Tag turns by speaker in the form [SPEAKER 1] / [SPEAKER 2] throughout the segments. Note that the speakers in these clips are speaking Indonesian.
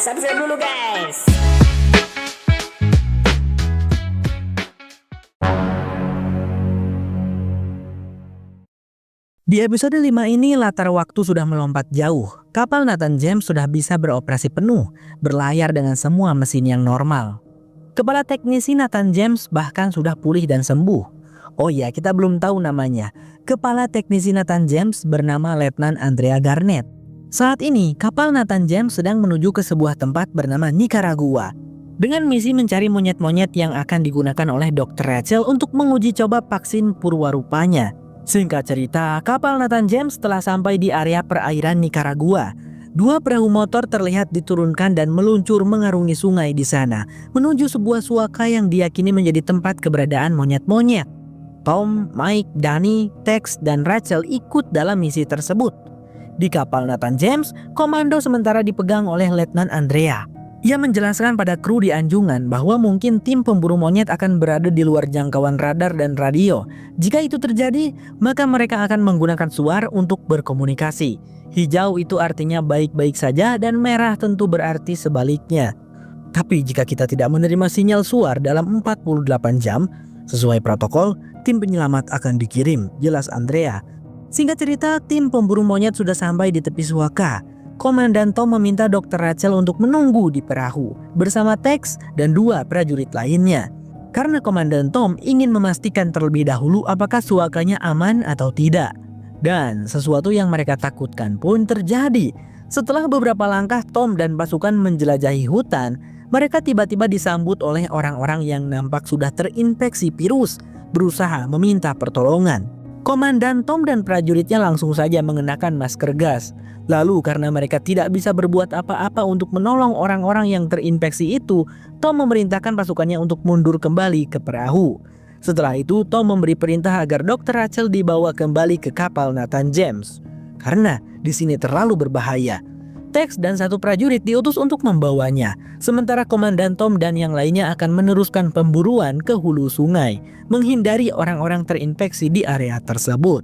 [SPEAKER 1] subscribe dulu guys.
[SPEAKER 2] Di episode 5 ini latar waktu sudah melompat jauh. Kapal Nathan James sudah bisa beroperasi penuh, berlayar dengan semua mesin yang normal. Kepala teknisi Nathan James bahkan sudah pulih dan sembuh. Oh ya, kita belum tahu namanya. Kepala teknisi Nathan James bernama Letnan Andrea Garnett. Saat ini, kapal Nathan James sedang menuju ke sebuah tempat bernama Nicaragua dengan misi mencari monyet-monyet yang akan digunakan oleh Dr. Rachel untuk menguji coba vaksin purwarupanya. Singkat cerita, kapal Nathan James telah sampai di area perairan Nicaragua. Dua perahu motor terlihat diturunkan dan meluncur mengarungi sungai di sana, menuju sebuah suaka yang diyakini menjadi tempat keberadaan monyet-monyet. Tom, Mike, Danny, Tex, dan Rachel ikut dalam misi tersebut. Di kapal Nathan James, komando sementara dipegang oleh Letnan Andrea. Ia menjelaskan pada kru di Anjungan bahwa mungkin tim pemburu monyet akan berada di luar jangkauan radar dan radio. Jika itu terjadi, maka mereka akan menggunakan suar untuk berkomunikasi. Hijau itu artinya baik-baik saja dan merah tentu berarti sebaliknya. Tapi jika kita tidak menerima sinyal suar dalam 48 jam, sesuai protokol, tim penyelamat akan dikirim, jelas Andrea. Singkat cerita, tim pemburu monyet sudah sampai di tepi suaka. Komandan Tom meminta Dr. Rachel untuk menunggu di perahu bersama Tex dan dua prajurit lainnya. Karena Komandan Tom ingin memastikan terlebih dahulu apakah suakanya aman atau tidak. Dan sesuatu yang mereka takutkan pun terjadi. Setelah beberapa langkah Tom dan pasukan menjelajahi hutan, mereka tiba-tiba disambut oleh orang-orang yang nampak sudah terinfeksi virus, berusaha meminta pertolongan. Komandan Tom dan prajuritnya langsung saja mengenakan masker gas. Lalu karena mereka tidak bisa berbuat apa-apa untuk menolong orang-orang yang terinfeksi itu, Tom memerintahkan pasukannya untuk mundur kembali ke perahu. Setelah itu, Tom memberi perintah agar Dr. Rachel dibawa kembali ke kapal Nathan James. Karena di sini terlalu berbahaya. Tex dan satu prajurit diutus untuk membawanya, sementara Komandan Tom dan yang lainnya akan meneruskan pemburuan ke hulu sungai, menghindari orang-orang terinfeksi di area tersebut.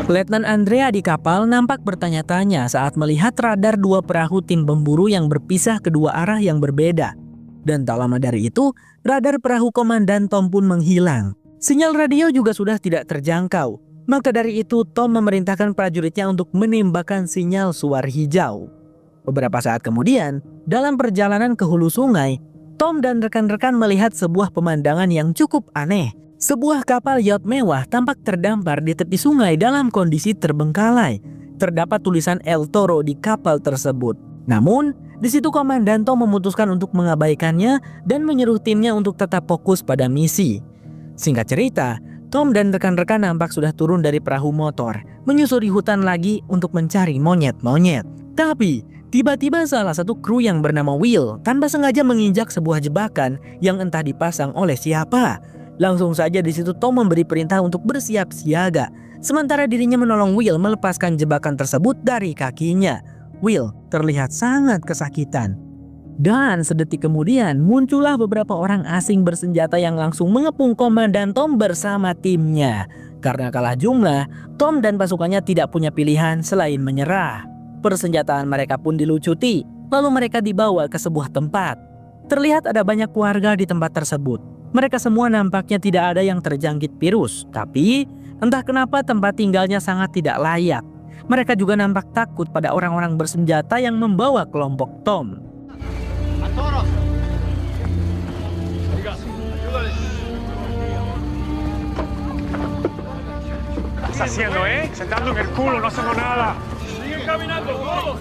[SPEAKER 2] Letnan Andrea di kapal nampak bertanya-tanya saat melihat radar dua perahu tim pemburu yang berpisah kedua arah yang berbeda. Dan tak lama dari itu, radar perahu Komandan Tom pun menghilang. Sinyal radio juga sudah tidak terjangkau. Maka dari itu, Tom memerintahkan prajuritnya untuk menembakkan sinyal suar hijau. Beberapa saat kemudian, dalam perjalanan ke hulu sungai, Tom dan rekan-rekan melihat sebuah pemandangan yang cukup aneh. Sebuah kapal yacht mewah tampak terdampar di tepi sungai dalam kondisi terbengkalai. Terdapat tulisan El Toro di kapal tersebut. Namun, di situ Komandan Tom memutuskan untuk mengabaikannya dan menyuruh timnya untuk tetap fokus pada misi. Singkat cerita, Tom dan rekan-rekan nampak sudah turun dari perahu motor, menyusuri hutan lagi untuk mencari monyet-monyet. Tapi, tiba-tiba salah satu kru yang bernama Will tanpa sengaja menginjak sebuah jebakan yang entah dipasang oleh siapa. Langsung saja di situ Tom memberi perintah untuk bersiap siaga, sementara dirinya menolong Will melepaskan jebakan tersebut dari kakinya. Will terlihat sangat kesakitan. Dan sedetik kemudian muncullah beberapa orang asing bersenjata yang langsung mengepung Komandan Tom bersama timnya. Karena kalah jumlah, Tom dan pasukannya tidak punya pilihan selain menyerah. Persenjataan mereka pun dilucuti, lalu mereka dibawa ke sebuah tempat. Terlihat ada banyak warga di tempat tersebut. Mereka semua nampaknya tidak ada yang terjangkit virus, tapi entah kenapa tempat tinggalnya sangat tidak layak. Mereka juga nampak takut pada orang-orang bersenjata yang membawa kelompok Tom.
[SPEAKER 3] ¿Qué estás haciendo, Sentando en el culo, no hacemos nada. Sigue caminando, vamos.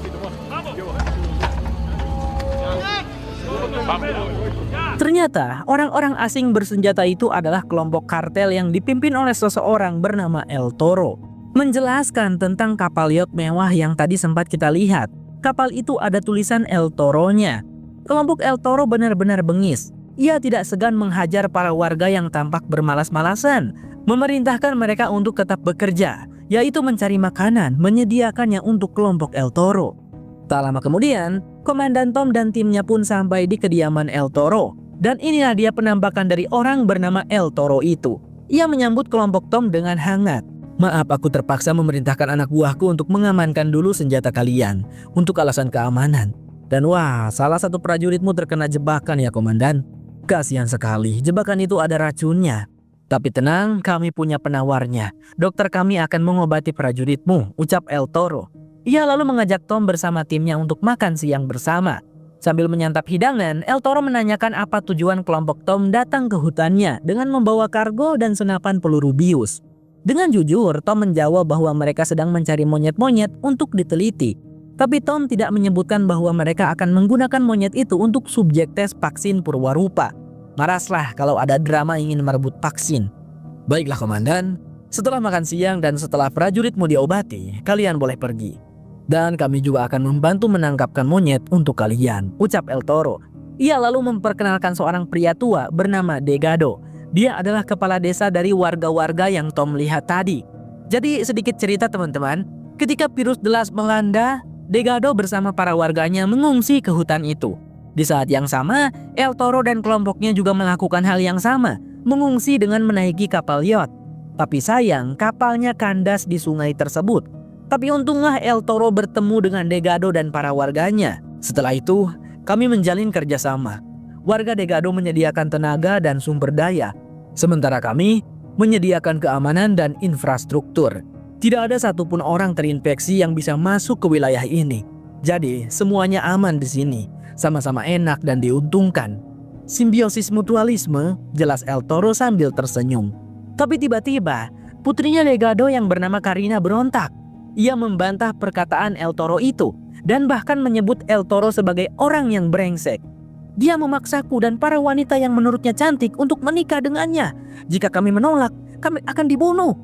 [SPEAKER 2] Ternyata orang-orang asing bersenjata itu adalah kelompok kartel yang dipimpin oleh seseorang bernama El Toro. Menjelaskan tentang kapal yacht mewah yang tadi sempat kita lihat. Kapal itu ada tulisan El Toro-nya. Kelompok El Toro benar-benar bengis. Ia tidak segan menghajar para warga yang tampak bermalas-malasan, memerintahkan mereka untuk tetap bekerja, yaitu mencari makanan, menyediakannya untuk kelompok El Toro. Tak lama kemudian, Komandan Tom dan timnya pun sampai di kediaman El Toro. Dan inilah dia penampakan dari orang bernama El Toro itu. Ia menyambut kelompok Tom dengan hangat. "Maaf, aku terpaksa memerintahkan anak buahku untuk mengamankan dulu senjata kalian untuk alasan keamanan. Dan wah, salah satu prajuritmu terkena jebakan ya, Komandan. Kasihan sekali, jebakan itu ada racunnya. Tapi tenang, kami punya penawarnya. Dokter kami akan mengobati prajuritmu," ucap El Toro. Ia lalu mengajak Tom bersama timnya untuk makan siang bersama. Sambil menyantap hidangan, El Toro menanyakan apa tujuan kelompok Tom datang ke hutannya dengan membawa kargo dan senapan peluru bius. Dengan jujur, Tom menjawab bahwa mereka sedang mencari monyet-monyet untuk diteliti. Tapi Tom tidak menyebutkan bahwa mereka akan menggunakan monyet itu untuk subjek tes vaksin Purwarupa. Maraslah kalau ada drama ingin merebut vaksin. "Baiklah, Komandan. Setelah makan siang dan setelah prajuritmu diobati, kalian boleh pergi. Dan kami juga akan membantu menangkapkan monyet untuk kalian," ucap El Toro. Ia lalu memperkenalkan seorang pria tua bernama Degado. Dia adalah kepala desa dari warga-warga yang Tom lihat tadi. Jadi sedikit cerita teman-teman, ketika virus delas melanda, Degado bersama para warganya mengungsi ke hutan itu. Di saat yang sama, El Toro dan kelompoknya juga melakukan hal yang sama, mengungsi dengan menaiki kapal yacht. Tapi sayang, kapalnya kandas di sungai tersebut. Tapi untunglah El Toro bertemu dengan Degado dan para warganya. Setelah itu, kami menjalin kerjasama. Warga Degado menyediakan tenaga dan sumber daya, sementara kami menyediakan keamanan dan infrastruktur. Tidak ada satupun orang terinfeksi yang bisa masuk ke wilayah ini. Jadi, semuanya aman di sini, sama-sama enak dan diuntungkan. Simbiosis mutualisme, jelas El Toro sambil tersenyum. Tapi tiba-tiba, putrinya Degado yang bernama Karina berontak. Ia membantah perkataan El Toro itu dan bahkan menyebut El Toro sebagai orang yang brengsek. "Dia memaksaku dan para wanita yang menurutnya cantik untuk menikah dengannya. Jika kami menolak, kami akan dibunuh.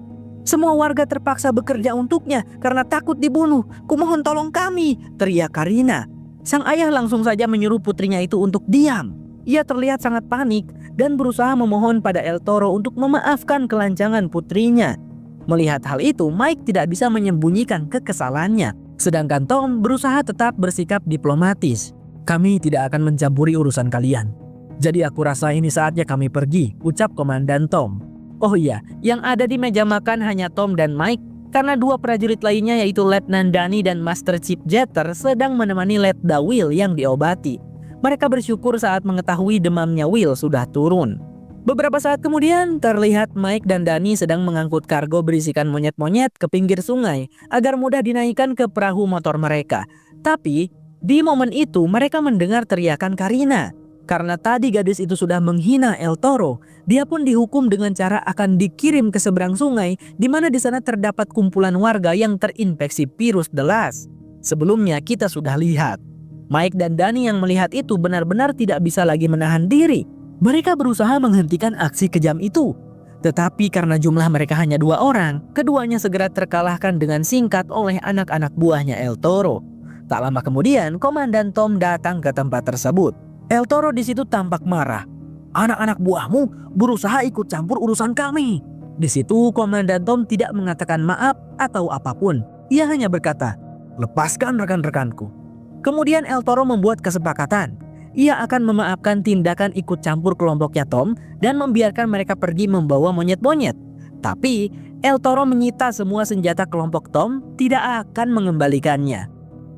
[SPEAKER 2] Semua warga terpaksa bekerja untuknya karena takut dibunuh. Kumohon tolong kami," teriak Karina. Sang ayah langsung saja menyuruh putrinya itu untuk diam. Ia terlihat sangat panik dan berusaha memohon pada El Toro untuk memaafkan kelancangan putrinya. Melihat hal itu, Mike tidak bisa menyembunyikan kekesalannya. Sedangkan Tom berusaha tetap bersikap diplomatis. "Kami tidak akan mencampuri urusan kalian. Jadi aku rasa ini saatnya kami pergi," ucap Komandan Tom. Oh iya, yang ada di meja makan hanya Tom dan Mike karena dua prajurit lainnya yaitu Letnan Danny dan Master Chief Jeter sedang menemani Letda Will yang diobati. Mereka bersyukur saat mengetahui demamnya Will sudah turun. Beberapa saat kemudian terlihat Mike dan Danny sedang mengangkut kargo berisikan monyet-monyet ke pinggir sungai agar mudah dinaikkan ke perahu motor mereka. Tapi di momen itu mereka mendengar teriakan Karina. Karena tadi gadis itu sudah menghina El Toro, dia pun dihukum dengan cara akan dikirim ke seberang sungai di mana di sana terdapat kumpulan warga yang terinfeksi virus delas. Sebelumnya kita sudah lihat. Mike dan Danny yang melihat itu benar-benar tidak bisa lagi menahan diri. Mereka berusaha menghentikan aksi kejam itu. Tetapi karena jumlah mereka hanya 2 orang, keduanya segera terkalahkan dengan singkat oleh anak-anak buahnya El Toro. Tak lama kemudian, Komandan Tom datang ke tempat tersebut. El Toro di situ tampak marah. "Anak-anak buahmu berusaha ikut campur urusan kami." Di situ Komandan Tom tidak mengatakan maaf atau apapun. Ia hanya berkata, "Lepaskan rekan-rekanku." Kemudian El Toro membuat kesepakatan. Ia akan memaafkan tindakan ikut campur kelompoknya Tom dan membiarkan mereka pergi membawa monyet-monyet. Tapi El Toro menyita semua senjata kelompok Tom, tidak akan mengembalikannya.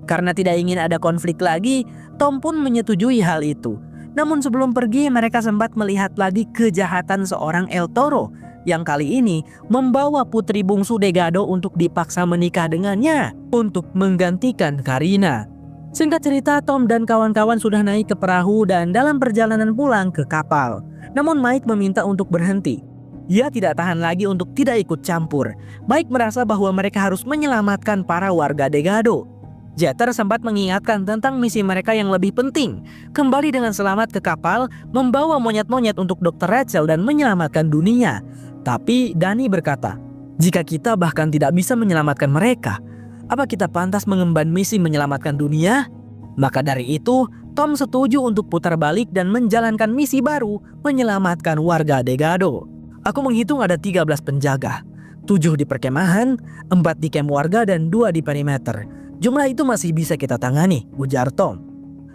[SPEAKER 2] Karena tidak ingin ada konflik lagi, Tom pun menyetujui hal itu. Namun sebelum pergi mereka sempat melihat lagi kejahatan seorang El Toro yang kali ini membawa putri bungsu Degado untuk dipaksa menikah dengannya untuk menggantikan Karina. Singkat cerita, Tom dan kawan-kawan sudah naik ke perahu dan dalam perjalanan pulang ke kapal. Namun Mike meminta untuk berhenti. Ia tidak tahan lagi untuk tidak ikut campur. Mike merasa bahwa mereka harus menyelamatkan para warga Degado. Jeter sempat mengingatkan tentang misi mereka yang lebih penting. Kembali dengan selamat ke kapal, membawa monyet-monyet untuk Dr. Rachel dan menyelamatkan dunia. Tapi Danny berkata, "Jika kita bahkan tidak bisa menyelamatkan mereka, apa kita pantas mengemban misi menyelamatkan dunia?" Maka dari itu, Tom setuju untuk putar balik dan menjalankan misi baru menyelamatkan warga Degado. "Aku menghitung ada 13 penjaga, 7 di perkemahan, 4 di camp warga dan 2 di perimeter. Jumlah itu masih bisa kita tangani," ujar Tom.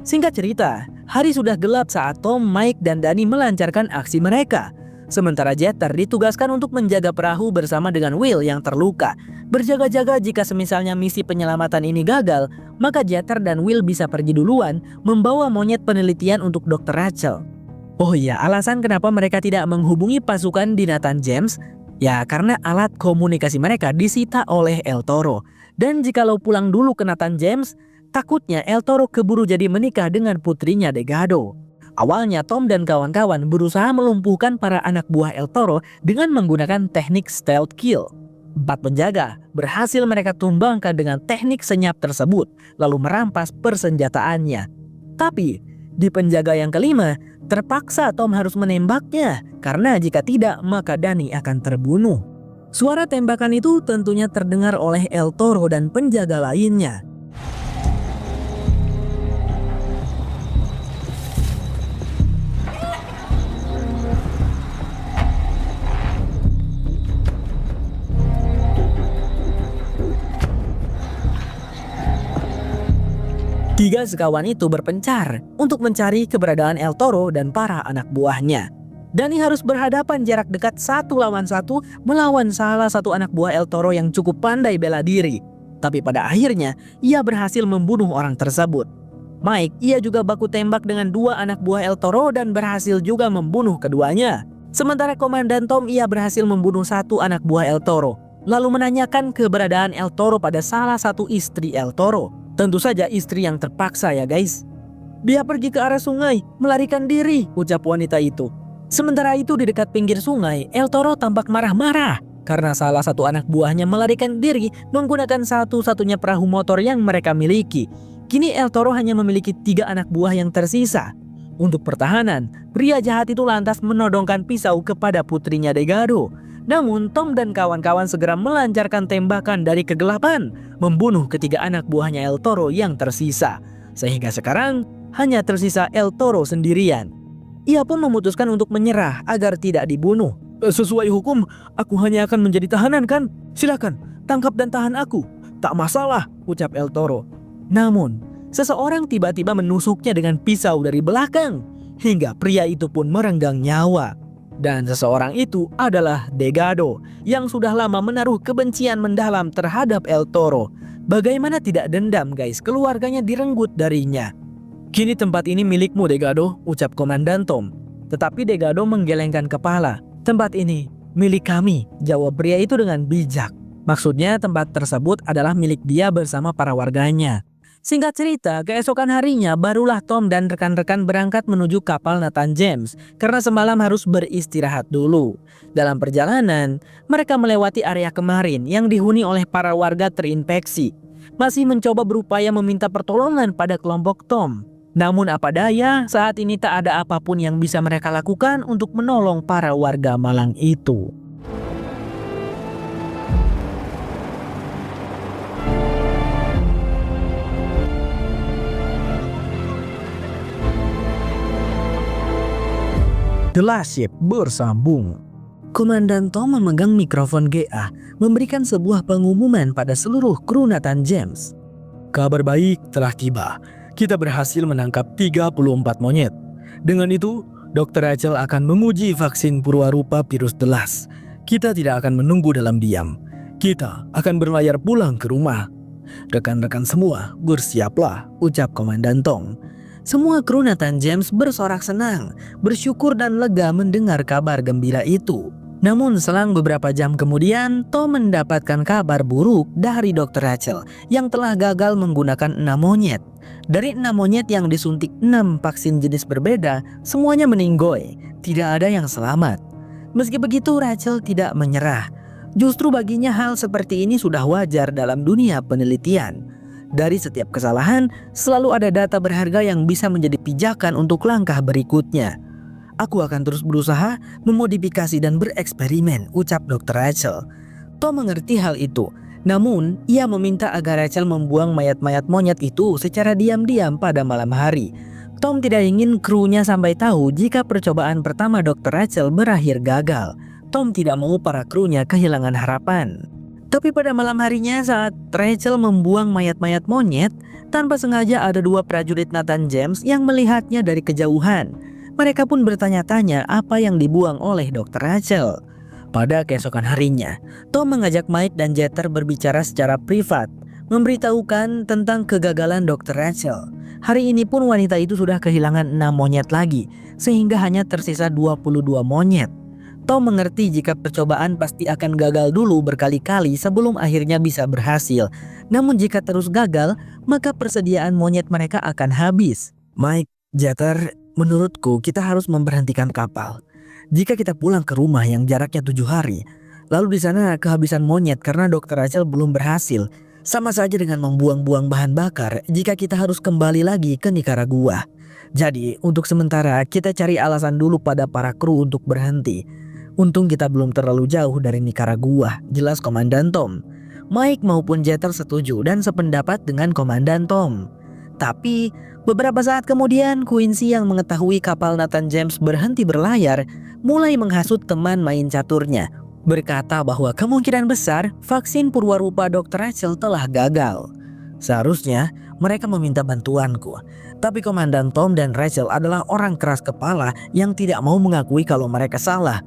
[SPEAKER 2] Singkat cerita, hari sudah gelap saat Tom, Mike, dan Danny melancarkan aksi mereka. Sementara Jeter ditugaskan untuk menjaga perahu bersama dengan Will yang terluka. Berjaga-jaga jika semisalnya misi penyelamatan ini gagal, maka Jeter dan Will bisa pergi duluan membawa monyet penelitian untuk Dr. Rachel. Oh iya, alasan kenapa mereka tidak menghubungi pasukan di Nathan James, ya karena alat komunikasi mereka disita oleh El Toro. Dan jikalau pulang dulu ke Nathan James, takutnya El Toro keburu jadi menikah dengan putrinya Delgado. Awalnya Tom dan kawan-kawan berusaha melumpuhkan para anak buah El Toro dengan menggunakan teknik stealth kill. 4 penjaga berhasil mereka tumbangkan dengan teknik senyap tersebut, lalu merampas persenjataannya. Tapi di penjaga yang kelima, terpaksa Tom harus menembaknya, karena jika tidak maka Danny akan terbunuh. Suara tembakan itu tentunya terdengar oleh El Toro dan penjaga lainnya. Tiga sekawan itu berpencar untuk mencari keberadaan El Toro dan para anak buahnya. Danny harus berhadapan jarak dekat 1 lawan 1 melawan salah satu anak buah El Toro yang cukup pandai bela diri. Tapi pada akhirnya ia berhasil membunuh orang tersebut. Mike, ia juga baku tembak dengan 2 anak buah El Toro dan berhasil juga membunuh keduanya. Sementara Komandan Tom, ia berhasil membunuh 1 anak buah El Toro, lalu menanyakan keberadaan El Toro pada salah satu istri El Toro. Tentu saja istri yang terpaksa ya guys. Dia pergi ke arah sungai, melarikan diri, ucap wanita itu. Sementara itu di dekat pinggir sungai, El Toro tampak marah-marah karena salah satu anak buahnya melarikan diri menggunakan satu-satunya perahu motor yang mereka miliki. Kini El Toro hanya memiliki 3 anak buah yang tersisa. Untuk pertahanan, pria jahat itu lantas menodongkan pisau kepada putrinya Delgado. Namun Tom dan kawan-kawan segera melancarkan tembakan dari kegelapan, membunuh ketiga anak buahnya El Toro yang tersisa. Sehingga sekarang hanya tersisa El Toro sendirian. Ia pun memutuskan untuk menyerah agar tidak dibunuh. Sesuai hukum, aku hanya akan menjadi tahanan kan? Silakan, tangkap dan tahan aku. Tak masalah, ucap El Toro. Namun, seseorang tiba-tiba menusuknya dengan pisau dari belakang, hingga pria itu pun merenggang nyawa. Dan seseorang itu adalah Delgado yang sudah lama menaruh kebencian mendalam terhadap El Toro. Bagaimana tidak dendam guys, keluarganya direnggut darinya. Kini tempat ini milikmu Delgado, ucap Komandan Tom. Tetapi Delgado menggelengkan kepala. Tempat ini milik kami, jawab pria itu dengan bijak. Maksudnya tempat tersebut adalah milik dia bersama para warganya. Singkat cerita, keesokan harinya barulah Tom dan rekan-rekan berangkat menuju kapal Nathan James karena semalam harus beristirahat dulu. Dalam perjalanan, mereka melewati area kemarin yang dihuni oleh para warga terinfeksi. Masih mencoba berupaya meminta pertolongan pada kelompok Tom. Namun apa daya, saat ini tak ada apapun yang bisa mereka lakukan untuk menolong para warga malang itu. The Last Ship bersambung. Komandan Tom memegang mikrofon GA, memberikan sebuah pengumuman pada seluruh kru Nathan James. Kabar baik telah tiba. Kita berhasil menangkap 34 monyet. Dengan itu, Dr. Rachel akan menguji vaksin purwarupa virus The Last. Kita tidak akan menunggu dalam diam. Kita akan berlayar pulang ke rumah. Rekan-rekan semua, bersiaplah, ucap Komandan Tom. Semua kru Nathan James bersorak senang, bersyukur dan lega mendengar kabar gembira itu. Namun selang beberapa jam kemudian, Tom mendapatkan kabar buruk dari Dr. Rachel yang telah gagal menggunakan 6 monyet. Dari 6 monyet yang disuntik 6 vaksin jenis berbeda, semuanya meninggoy, tidak ada yang selamat. Meski begitu, Rachel tidak menyerah. Justru baginya hal seperti ini sudah wajar dalam dunia penelitian. Dari setiap kesalahan, selalu ada data berharga yang bisa menjadi pijakan untuk langkah berikutnya. Aku akan terus berusaha, memodifikasi dan bereksperimen, ucap Dr. Rachel. Tom mengerti hal itu. Namun, ia meminta agar Rachel membuang mayat-mayat monyet itu secara diam-diam pada malam hari. Tom tidak ingin krunya sampai tahu jika percobaan pertama Dr. Rachel berakhir gagal. Tom tidak mau para krunya kehilangan harapan. Tapi pada malam harinya saat Rachel membuang mayat-mayat monyet, tanpa sengaja ada 2 prajurit Nathan James yang melihatnya dari kejauhan. Mereka pun bertanya-tanya apa yang dibuang oleh Dr. Rachel. Pada keesokan harinya, Tom mengajak Mike dan Jeter berbicara secara privat, memberitahukan tentang kegagalan Dr. Rachel. Hari ini pun wanita itu sudah kehilangan 6 monyet lagi, sehingga hanya tersisa 22 monyet. Tom mengerti jika percobaan pasti akan gagal dulu berkali-kali sebelum akhirnya bisa berhasil. Namun jika terus gagal, maka persediaan monyet mereka akan habis. Mike, Jeter, menurutku kita harus memberhentikan kapal. Jika kita pulang ke rumah yang jaraknya 7 hari, lalu di sana kehabisan monyet karena Dr. Rachel belum berhasil, sama saja dengan membuang-buang bahan bakar jika kita harus kembali lagi ke Nicaragua. Jadi untuk sementara kita cari alasan dulu pada para kru untuk berhenti. Untung kita belum terlalu jauh dari Nicaragua, jelas Komandan Tom. Mike maupun Jeter setuju dan sependapat dengan Komandan Tom. Tapi beberapa saat kemudian Quincy yang mengetahui kapal Nathan James berhenti berlayar mulai menghasut teman main caturnya, berkata bahwa kemungkinan besar vaksin purwarupa Dr. Rachel telah gagal. Seharusnya mereka meminta bantuanku, tapi Komandan Tom dan Rachel adalah orang keras kepala yang tidak mau mengakui kalau mereka salah.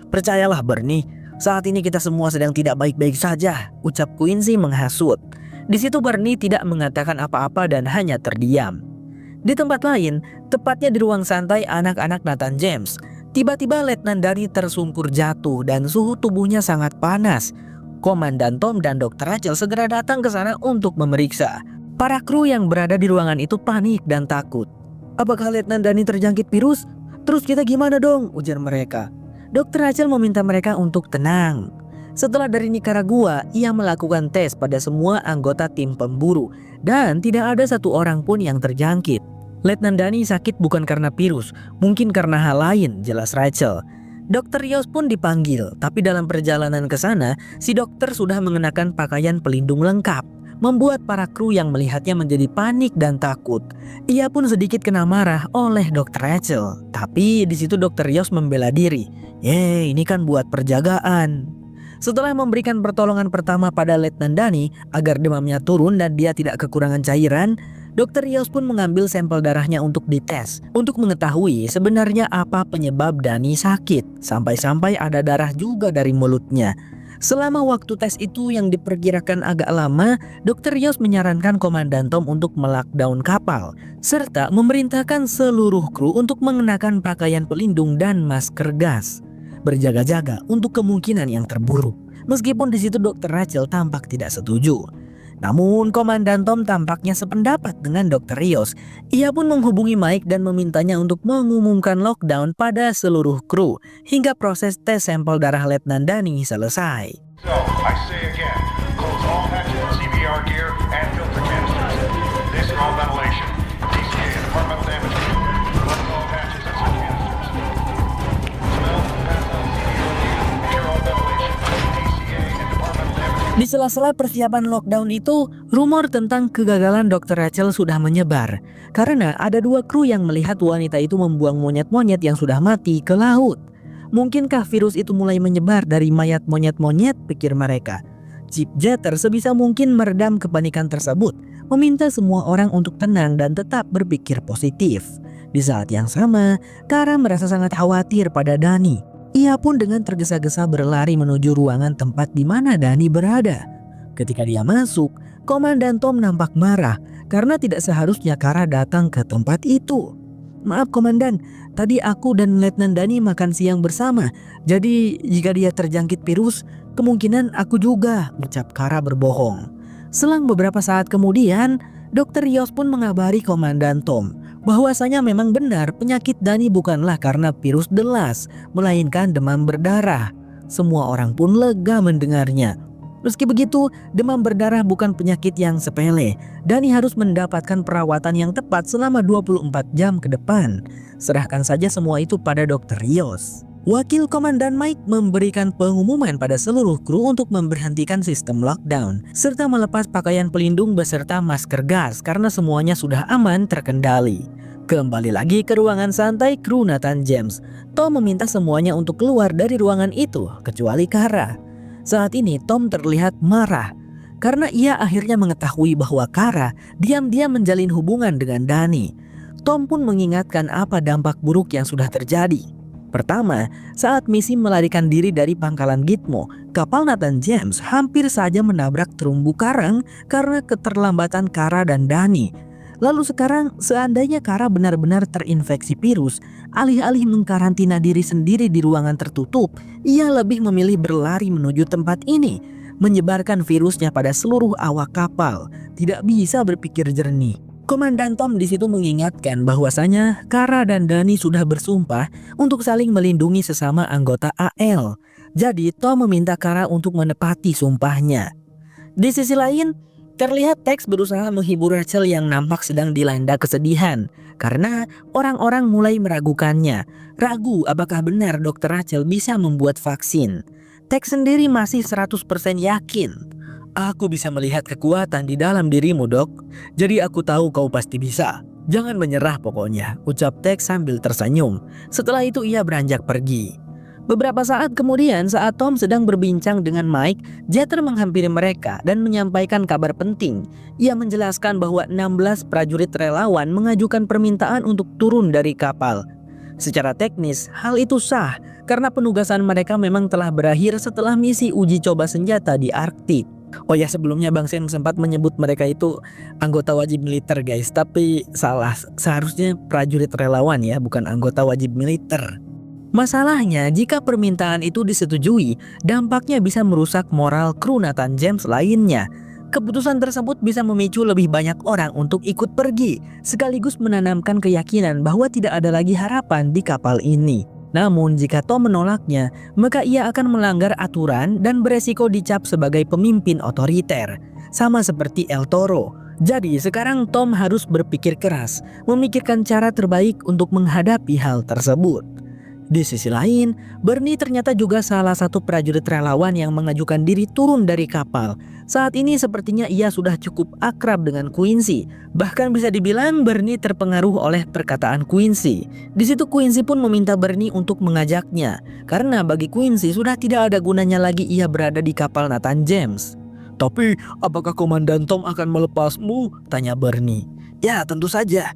[SPEAKER 2] Percayalah Bernie, saat ini kita semua sedang tidak baik-baik saja, ucap Quincy menghasut. Di situ Bernie tidak mengatakan apa-apa dan hanya terdiam. Di tempat lain, tepatnya di ruang santai anak-anak Nathan James, tiba-tiba Letnan Danny tersungkur jatuh dan suhu tubuhnya sangat panas. Komandan Tom dan Dr. Rachel segera datang ke sana untuk memeriksa. Para kru yang berada di ruangan itu panik dan takut. Apakah Letnan Danny terjangkit virus? Terus kita gimana dong? Ujar mereka. Dr. Rachel meminta mereka untuk tenang. Setelah dari Nicaragua, ia melakukan tes pada semua anggota tim pemburu dan tidak ada satu orang pun yang terjangkit. Letnan Danny sakit bukan karena virus, mungkin karena hal lain, jelas Rachel. Dr. Rios pun dipanggil, tapi dalam perjalanan ke sana, si dokter sudah mengenakan pakaian pelindung lengkap, membuat para kru yang melihatnya menjadi panik dan takut. Ia pun sedikit kena marah oleh Dr. Rachel, tapi di situ Dr. Rios membela diri. Ini kan buat perjagaan. Setelah memberikan pertolongan pertama pada Letnan Danny agar demamnya turun dan dia tidak kekurangan cairan, Dr. Rios pun mengambil sampel darahnya untuk dites, untuk mengetahui sebenarnya apa penyebab Danny sakit, sampai-sampai ada darah juga dari mulutnya. Selama waktu tes itu yang diperkirakan agak lama, Dr. Rios menyarankan Komandan Tom untuk melockdown kapal, serta memerintahkan seluruh kru untuk mengenakan pakaian pelindung dan masker gas, berjaga-jaga untuk kemungkinan yang terburuk. Meskipun di situ Dr. Rachel tampak tidak setuju. Namun Komandan Tom tampaknya sependapat dengan Dr. Rios. Ia pun menghubungi Mike dan memintanya untuk mengumumkan lockdown pada seluruh kru hingga proses tes sampel darah Letnan Danny selesai.
[SPEAKER 1] So, I say again, close all hatches, CBR gear, and filter canisters. This is all ventilation. DCA, departmental damage control. Close all hatches and seal canisters. Smell, pass out CBR gear, ensure all ventilation. DCA and departmental damage control.
[SPEAKER 2] Di sela-sela persiapan lockdown itu, rumor tentang kegagalan Dr. Rachel sudah menyebar karena ada 2 kru yang melihat wanita itu membuang monyet-monyet yang sudah mati ke laut. Mungkinkah virus itu mulai menyebar dari mayat monyet-monyet, pikir mereka. Chief Jeter sebisa mungkin meredam kepanikan tersebut, meminta semua orang untuk tenang dan tetap berpikir positif. Di saat yang sama, Kara merasa sangat khawatir pada Danny. Ia pun dengan tergesa-gesa berlari menuju ruangan tempat di mana Danny berada. Ketika dia masuk, Komandan Tom nampak marah karena tidak seharusnya Kara datang ke tempat itu. Maaf Komandan, tadi aku dan Letnan Danny makan siang bersama. Jadi jika dia terjangkit virus, kemungkinan aku juga, ucap Kara berbohong. Selang beberapa saat kemudian, Dr. Rios pun mengabari Komandan Tom bahwasanya memang benar penyakit Danny bukanlah karena virus delas, melainkan demam berdarah. Semua orang pun lega mendengarnya. Meski begitu, demam berdarah bukan penyakit yang sepele. Danny harus mendapatkan perawatan yang tepat selama 24 jam ke depan. Serahkan saja semua itu pada Dr. Rios. Wakil Komandan Mike memberikan pengumuman pada seluruh kru untuk memberhentikan sistem lockdown, serta melepas pakaian pelindung beserta masker gas karena semuanya sudah aman terkendali. Kembali lagi ke ruangan santai kru Nathan James. Tom meminta semuanya untuk keluar dari ruangan itu, kecuali Kara. Saat ini Tom terlihat marah karena ia akhirnya mengetahui bahwa Kara diam-diam menjalin hubungan dengan Danny. Tom pun mengingatkan apa dampak buruk yang sudah terjadi. Pertama, saat misi melarikan diri dari pangkalan Gitmo, kapal Nathan James hampir saja menabrak terumbu karang karena keterlambatan Kara dan Dani. Lalu sekarang, seandainya Kara benar-benar terinfeksi virus, alih-alih mengkarantina diri sendiri di ruangan tertutup, ia lebih memilih berlari menuju tempat ini, menyebarkan virusnya pada seluruh awak kapal. Tidak bisa berpikir jernih. Komandan Tom di situ mengingatkan bahwasanya Kara dan Dani sudah bersumpah untuk saling melindungi sesama anggota AL. Jadi Tom meminta Kara untuk menepati sumpahnya. Di sisi lain, terlihat Tex berusaha menghibur Rachel yang nampak sedang dilanda kesedihan karena orang-orang mulai meragukannya. Ragu apakah benar Dr. Rachel bisa membuat vaksin. Tex sendiri masih 100% yakin. Aku bisa melihat kekuatan di dalam dirimu, Dok. Jadi aku tahu kau pasti bisa. Jangan menyerah pokoknya, ucap Tex sambil tersenyum. Setelah itu ia beranjak pergi. Beberapa saat kemudian saat Tom sedang berbincang dengan Mike, Jeter menghampiri mereka dan menyampaikan kabar penting. Ia menjelaskan bahwa 16 prajurit relawan mengajukan permintaan untuk turun dari kapal. Secara teknis, hal itu sah karena penugasan mereka memang telah berakhir setelah misi uji coba senjata di Arktik. Oh ya, sebelumnya Bang Sen sempat menyebut mereka itu anggota wajib militer guys, tapi salah, seharusnya prajurit relawan ya, bukan anggota wajib militer. Masalahnya jika permintaan itu disetujui, dampaknya bisa merusak moral kru Nathan James lainnya. Keputusan tersebut bisa memicu lebih banyak orang untuk ikut pergi, sekaligus menanamkan keyakinan bahwa tidak ada lagi harapan di kapal ini. Namun jika Tom menolaknya, maka ia akan melanggar aturan dan beresiko dicap sebagai pemimpin otoriter, sama seperti El Toro. Jadi sekarang Tom harus berpikir keras, memikirkan cara terbaik untuk menghadapi hal tersebut. Di sisi lain, Bernie ternyata juga salah satu prajurit relawan yang mengajukan diri turun dari kapal. Saat ini sepertinya ia sudah cukup akrab dengan Quincy. Bahkan bisa dibilang Bernie terpengaruh oleh perkataan Quincy. Di situ Quincy pun meminta Bernie untuk mengajaknya, karena bagi Quincy sudah tidak ada gunanya lagi ia berada di kapal Nathan James. "Tapi apakah Komandan Tom akan melepasmu?" tanya Bernie. "Ya, tentu saja.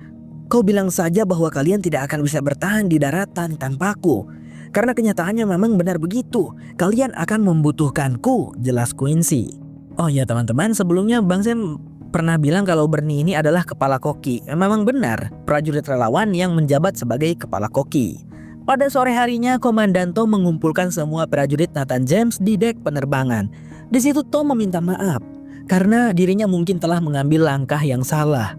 [SPEAKER 2] Kau bilang saja bahwa kalian tidak akan bisa bertahan di daratan tanpaku. Karena kenyataannya memang benar begitu. Kalian akan membutuhkanku," jelas Quincy. Oh ya teman-teman, sebelumnya Bang Sen pernah bilang kalau Bernie ini adalah kepala koki. Memang benar, prajurit relawan yang menjabat sebagai kepala koki. Pada sore harinya, Komandan Tom mengumpulkan semua prajurit Nathan James di dek penerbangan. Di situ Tom meminta maaf karena dirinya mungkin telah mengambil langkah yang salah.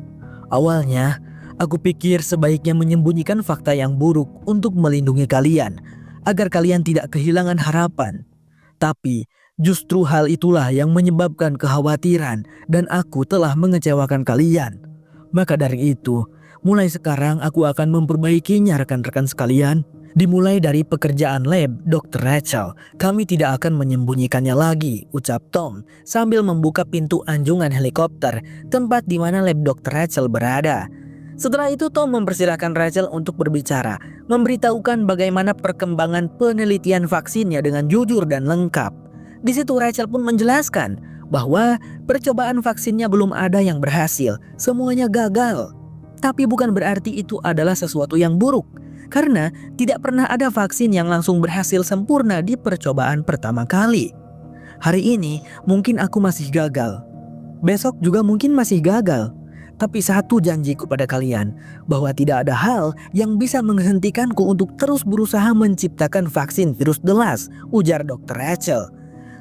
[SPEAKER 2] "Awalnya, aku pikir sebaiknya menyembunyikan fakta yang buruk untuk melindungi kalian, agar kalian tidak kehilangan harapan. Tapi justru hal itulah yang menyebabkan kekhawatiran dan aku telah mengecewakan kalian. Maka dari itu, mulai sekarang aku akan memperbaikinya rekan-rekan sekalian. Dimulai dari pekerjaan lab Dr. Rachel, kami tidak akan menyembunyikannya lagi," ucap Tom sambil membuka pintu anjungan helikopter tempat di mana lab Dr. Rachel berada. Setelah itu Tom mempersilahkan Rachel untuk berbicara, memberitahukan bagaimana perkembangan penelitian vaksinnya dengan jujur dan lengkap. Di situ Rachel pun menjelaskan bahwa percobaan vaksinnya belum ada yang berhasil, semuanya gagal. Tapi bukan berarti itu adalah sesuatu yang buruk, karena tidak pernah ada vaksin yang langsung berhasil sempurna di percobaan pertama kali. Hari ini mungkin aku masih gagal, besok juga mungkin masih gagal. Tapi satu janjiku pada kalian, bahwa tidak ada hal yang bisa menghentikanku untuk terus berusaha menciptakan vaksin virus The Last, ujar Dr. Rachel.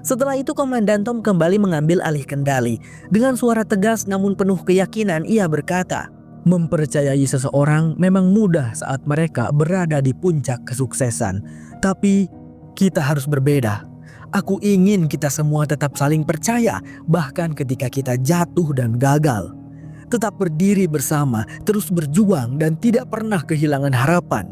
[SPEAKER 2] Setelah itu Komandan Tom kembali mengambil alih kendali. Dengan suara tegas namun penuh keyakinan ia berkata, "Mempercayai seseorang memang mudah saat mereka berada di puncak kesuksesan. Tapi kita harus berbeda. Aku ingin kita semua tetap saling percaya bahkan ketika kita jatuh dan gagal. Tetap berdiri bersama, terus berjuang dan tidak pernah kehilangan harapan.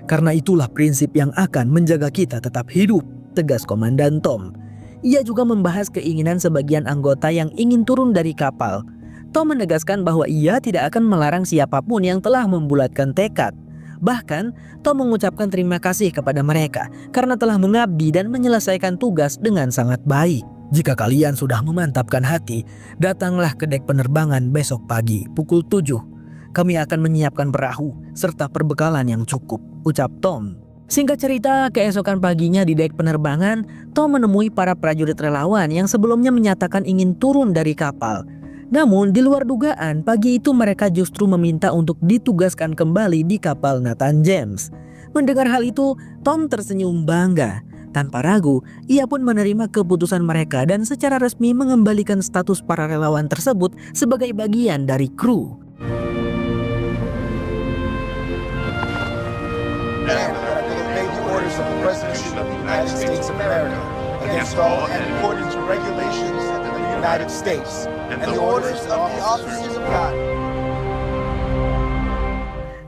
[SPEAKER 2] Karena itulah prinsip yang akan menjaga kita tetap hidup," tegas Komandan Tom. Ia juga membahas keinginan sebagian anggota yang ingin turun dari kapal. Tom menegaskan bahwa ia tidak akan melarang siapapun yang telah membulatkan tekad. Bahkan, Tom mengucapkan terima kasih kepada mereka karena telah mengabdi dan menyelesaikan tugas dengan sangat baik. "Jika kalian sudah memantapkan hati, datanglah ke dek penerbangan besok pagi pukul 7. kami akan menyiapkan perahu serta perbekalan yang cukup, ucap Tom. Singkat cerita, keesokan paginya di dek penerbangan, Tom menemui para prajurit relawan yang sebelumnya menyatakan ingin turun dari kapal. Namun, di luar dugaan, pagi itu mereka justru meminta untuk ditugaskan kembali di kapal Nathan James. Mendengar hal itu, Tom tersenyum bangga. Tanpa ragu, ia pun menerima keputusan mereka dan secara resmi mengembalikan status para relawan tersebut sebagai bagian dari kru.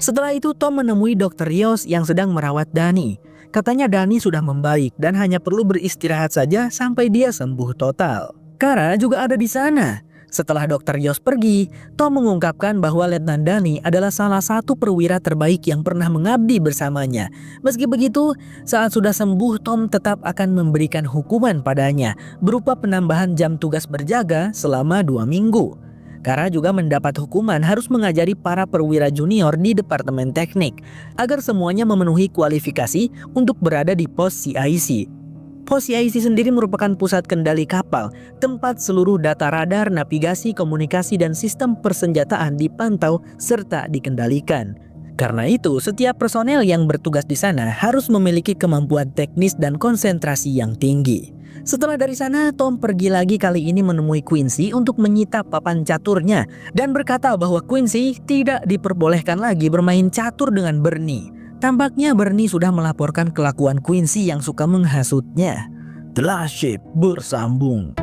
[SPEAKER 2] Setelah itu Tom menemui Dr. Rios yang sedang merawat Dani. Katanya Dani sudah membaik dan hanya perlu beristirahat saja sampai dia sembuh total. Kara juga ada di sana. Setelah Dr. Rios pergi, Tom mengungkapkan bahwa Letnan Dani adalah salah satu perwira terbaik yang pernah mengabdi bersamanya. Meski begitu, saat sudah sembuh Tom tetap akan memberikan hukuman padanya berupa penambahan jam tugas berjaga selama 2 minggu. Kara juga mendapat hukuman harus mengajari para perwira junior di Departemen Teknik agar semuanya memenuhi kualifikasi untuk berada di pos CIC. Pos CIC sendiri merupakan pusat kendali kapal, tempat seluruh data radar, navigasi, komunikasi, dan sistem persenjataan dipantau serta dikendalikan. Karena itu, setiap personel yang bertugas di sana harus memiliki kemampuan teknis dan konsentrasi yang tinggi. Setelah dari sana, Tom pergi lagi kali ini menemui Quincy untuk menyita papan caturnya dan berkata bahwa Quincy tidak diperbolehkan lagi bermain catur dengan Bernie. Tampaknya Bernie sudah melaporkan kelakuan Quincy yang suka menghasutnya. The Last Ship bersambung.